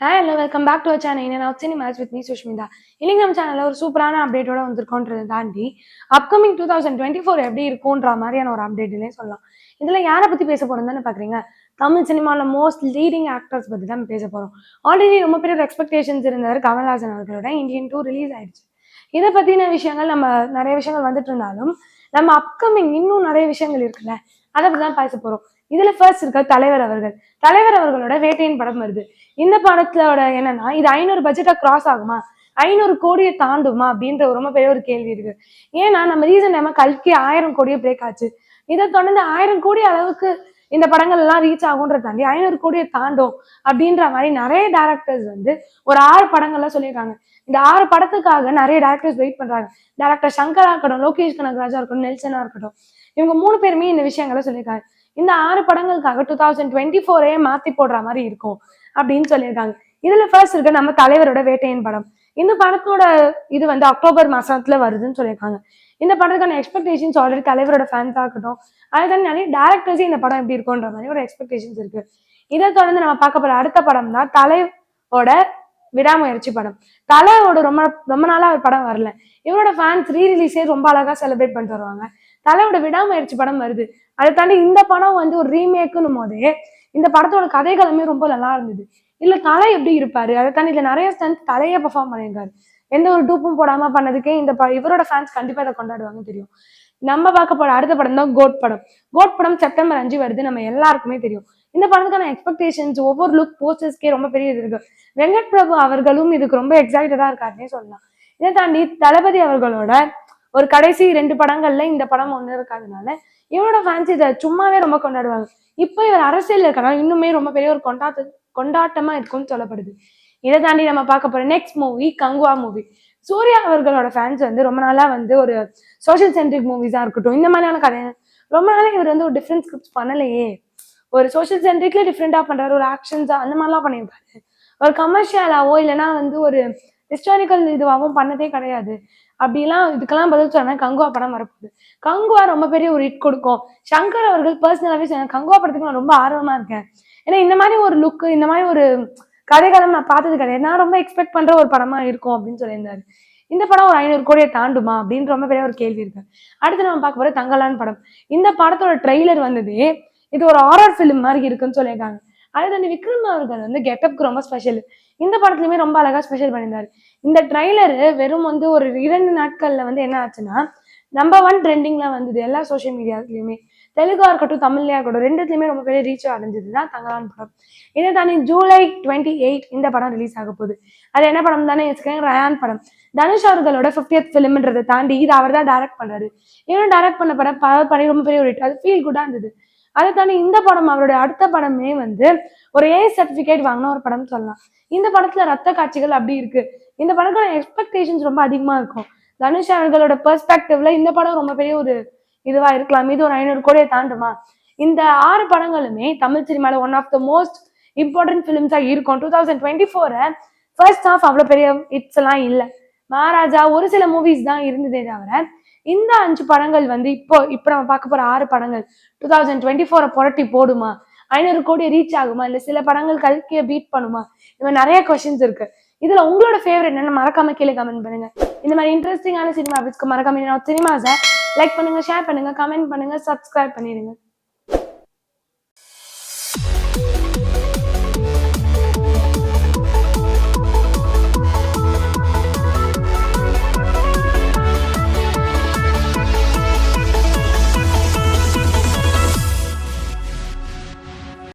Hi hello welcome back to our channel. நான் cinemas with me Sushmita. இன்னைக்கு நம்ம சேனலில் ஒரு சூப்பரான அப்டேட்டோட வந்திருக்கோன்றதை தாண்டி அப்கமிங் 2024 எப்படி இருக்கும்ன்ற மாதிரியான ஒரு அப்டேட்னே சொல்லலாம். இதில் யாரை பற்றி பேச போகிறோம் தானே பார்க்குறீங்க? தமிழ் சினிமாவில் மோஸ்ட் லீடிங் ஆக்டர்ஸ் பற்றி தான் பேச போகிறோம். ஆல்ரெடி ரொம்ப பெரிய ஒரு எக்ஸ்பெக்டேஷன்ஸ் இருந்தவர் கமல்ஹாசன் அவர்களோட இந்தியன் 2 ரிலீஸ் ஆயிடுச்சு. இதை பற்றின விஷயங்கள் நம்ம நிறைய விஷயங்கள் வந்துட்டு இருந்தாலும் நம்ம அப்கமிங் இன்னும் நிறைய விஷயங்கள் இருக்குல்ல, அதை பற்றி தான் பேச போகிறோம். இதுல ஃபர்ஸ்ட் இருக்க தலைவர் அவர்களோட வேட்டையின் படம் வருது. இந்த படத்தோட என்னன்னா, இது 500 பட்ஜெட்டா கிராஸ் ஆகுமா, 500 கோடியை தாண்டுமா அப்படின்ற ரொம்ப பெரிய ஒரு கேள்வி இருக்கு. ஏன்னா நம்ம ரீசன் டைமா கல்கி 1000 கோடியை பிரேக் ஆச்சு. இதை தொடர்ந்து 1000 கோடி அளவுக்கு இந்த படங்கள் எல்லாம் ரீச் ஆகும்ன்றத தாண்டி 500 கோடியை தாண்டும் அப்படின்ற மாதிரி நிறைய டேரக்டர்ஸ் வந்து ஒரு 6 படங்கள்லாம் சொல்லியிருக்காங்க. இந்த 6 படத்துக்காக நிறைய டேரக்டர்ஸ் வெயிட் பண்றாங்க. டேரக்டர் சங்கரா இருக்கட்டும், லோகேஷ் கனகராஜா இருக்கட்டும், நெல்சனா இருக்கட்டும், இவங்க 3 பேருமே இந்த விஷயங்களை சொல்லியிருக்காங்க. இந்த 6 படங்களுக்காக 2024 மாத்தி போடுற மாதிரி இருக்கும் அப்படின்னு சொல்லியிருக்காங்க. இதுல ஃபர்ஸ்ட் இருக்க நம்ம தலைவரோட வேட்டையின் படம். இந்த படத்தோட இது வந்து அக்டோபர் மாசத்துல வருதுன்னு சொல்லியிருக்காங்க. இந்த படத்துக்கான எக்ஸ்பெக்டேஷன்ஸ் ஆல்ரெடி தலைவரோட ஃபேன்ஸா இருக்கட்டும், அதுக்கான நிறைய டேரக்டர்ஸே இந்த படம் எப்படி இருக்கும்ன்ற மாதிரி ஒரு எக்ஸ்பெக்டேஷன்ஸ் இருக்கு. இதை தொடர்ந்து நம்ம பார்க்க போற அடுத்த படம் தான் தலையோட விடாமுயற்சி படம். தலையோட ரொம்ப ரொம்ப நாளா ஒரு படம் வரல. இவரோட ஃபேன்ஸ் ரீரிலீஸே ரொம்ப அழகா செலிப்ரேட் பண்ணிட்டு வருவாங்க. தலையோட விடாமுயற்சி படம் வருது. அதை தாண்டி இந்த படம் வந்து ஒரு ரீமேக்குன்னும் போதே இந்த படத்தோட கதைகளுமே ரொம்ப நல்லா இருந்தது. இல்ல தலை எப்படி இருப்பாரு, அதை தாண்டி இதுல நிறைய ஸ்டன்ஸ் தலையே பெர்ஃபார்ம் பண்ணியிருக்காரு. எந்த ஒரு டூப்பும் போடாம பண்ணதுக்கே இவரோட ஃபேன்ஸ் கண்டிப்பா இதை கொண்டாடுவாங்க தெரியும். நம்ம பார்க்க போற அடுத்த படம் தான் கோட் படம். கோட் படம் செப்டம்பர் 5 வருது, நம்ம எல்லாருக்குமே தெரியும். இந்த படத்துக்கான எக்ஸ்பெக்டேஷன்ஸ் ஒவ்வொரு லுக் போஸ்டர்ஸ்க்கே ரொம்ப பெரிய இது இருக்கு. வெங்கட் பிரபு அவர்களும் இதுக்கு ரொம்ப எக்ஸைட்டடா இருக்காருன்னே சொல்லலாம். இதை தாண்டி தளபதி அவர்களோட ஒரு கடைசி 2 படங்கள்ல இந்த படம் ஒண்ணு இருக்காதனால இவரோட ஃபேன்ஸ் இதை சும்மாவே ரொம்ப கொண்டாடுவாங்க. இப்போ இவர் அரசியல் இருக்கனால இன்னுமே ரொம்ப பெரிய ஒரு கொண்டாட்டமா இருக்கும்னு சொல்லப்படுது. இதை தாண்டி நம்ம பார்க்க போற next movie Kanguva movie. Suriya அவர்களோட ஃபேன்ஸ் வந்து ரொம்ப நாளா வந்து ஒரு சோஷியல் சென்ட்ரிக் மூவிஸா இருக்கட்டும், இந்த மாதிரியான கதை ரொம்ப நாளா இவர் வந்து ஒரு டிஃப்ரெண்ட் ஸ்கிரிப்ட் பண்ணலையே. ஒரு சோஷியல் சென்ட்ரிக்ல டிஃப்ரெண்டா பண்றாரு, ஒரு ஆக்ஷன்ஸா அந்த மாதிரிலாம் பண்ணியிருக்காரு. ஒரு கமர்ஷியலாவோ இல்லைன்னா வந்து ஒரு ஹிஸ்டாரிக்கல் இதுவாகவும் பண்ணதே கிடையாது. அப்படிலாம் இதுக்கெல்லாம் பதில் சொன்னா கங்குவா படம் வரப்போகுது. கங்குவா ரொம்ப பெரிய ஒரு ஹிட் கொடுக்கும். சங்கர் அவர்கள் பர்சனலாவே சொன்னாங்க, கங்குவா படத்துக்கு நான் ரொம்ப ஆர்வமா இருக்கேன். ஏன்னா இந்த மாதிரி ஒரு லுக்கு, இந்த மாதிரி ஒரு கதைகளும் நான் பார்த்தது கிடையாது. நான் ரொம்ப எக்ஸ்பெக்ட் பண்ற ஒரு படமா இருக்கும் அப்படின்னு சொல்லியிருந்தாரு. இந்த படம் ஒரு 500 கோடியை தாண்டுமா அப்படின்னு ரொம்ப பெரிய ஒரு கேள்வி இருக்கு. அடுத்து நம்ம பார்க்க போற தங்கலான் படம். இந்த படத்தோட ட்ரெய்லர் வந்தது, இது ஒரு ஹாரர் ஃபிலிம் மாதிரி இருக்குன்னு சொல்லியிருக்காங்க. அது வந்து விக்ரம் அவர்கள் வந்து கெட்டப்க்கு ரொம்ப ஸ்பெஷல். இந்த படத்துலயுமே ரொம்ப அழகா ஸ்பெஷல் பண்ணியிருந்தாரு. இந்த ட்ரெய்லரு வெறும் வந்து ஒரு 2 நாட்கள்ல வந்து என்ன ஆச்சுன்னா நம்பர் 1 ட்ரெண்டிங்ல வந்தது எல்லா சோஷியல் மீடியாஸ்லயுமே. தெலுங்கா இருக்கட்டும், தமிழ்லயா இருக்கட்டும், ரெண்டுத்துலயுமே ரொம்ப பெரிய ரீச் அடைஞ்சதுதான் தங்கலான் படம். இதை தாண்டி ஜூலை 28 இந்த படம் ரிலீஸ் ஆக போகுது. அது என்ன படம் தானே வச்சுக்கோங்க, ரயான் படம். தனுஷ் அவர்களோட 50th ஃபிலிம்ன்றதை தாண்டி இது அவர் தான் டைரக்ட் பண்றாரு. இவரும் டைரக்ட் பண்ண படம் பண்ணி ரொம்ப பெரிய ஒரு ஹிட். அது ஃபீல் குட்டா இருந்தது. அதை தாண்டி இந்த படம் அவருடைய அடுத்த படமே வந்து ஒரு ஏ சர்டிபிகேட் வாங்கின ஒரு படம் சொல்லலாம். இந்த படத்துல ரத்த காட்சிகள் அப்படி இருக்கு. இந்த படத்தோட எக்ஸ்பெக்டேஷன்ஸ் ரொம்ப அதிகமா இருக்கும். தனுஷ் அவர்களோட பெர்ஸ்பெக்டிவ்ல இந்த படம் ரொம்ப பெரிய ஒரு இதுவா இருக்கலாம். இது ஒரு 500 கோடியை தாண்டுமா? இந்த 6 படங்களுமே தமிழ் சினிமால one of the most important பிலிம்ஸா இருக்கும். 2024 ஃபர்ஸ்ட் ஹாஃப் அவ்வளவு பெரிய ஹிட்ஸ் எல்லாம் இல்லை. மகாராஜா ஒரு சில மூவிஸ் தான் இருந்ததே தவிர இந்த 5 படங்கள் வந்து இப்போ நம்ம பார்க்க போற 6 படங்கள் 2024 புரட்டி போடுமா? 500 கோடி ரீச் ஆகுமா? இல்ல சில படங்கள் கல்கிய பீட் பண்ணுமா? இந்த மாதிரி நிறைய கொஸ்டின்ஸ் இருக்கு. இதுல உங்களோட ஃபேவரட் என்ன மறக்காம கீழே கமெண்ட் பண்ணுங்க. இந்த மாதிரி இன்ட்ரெஸ்டிங்கான சினிமா அப்டேட்ஸ்க்கு மறக்காம சினிமாஸை லைக் பண்ணுங்க, ஷேர் பண்ணுங்க, கமெண்ட் பண்ணுங்க, சப்ஸ்கிரைப் பண்ணிடுங்க.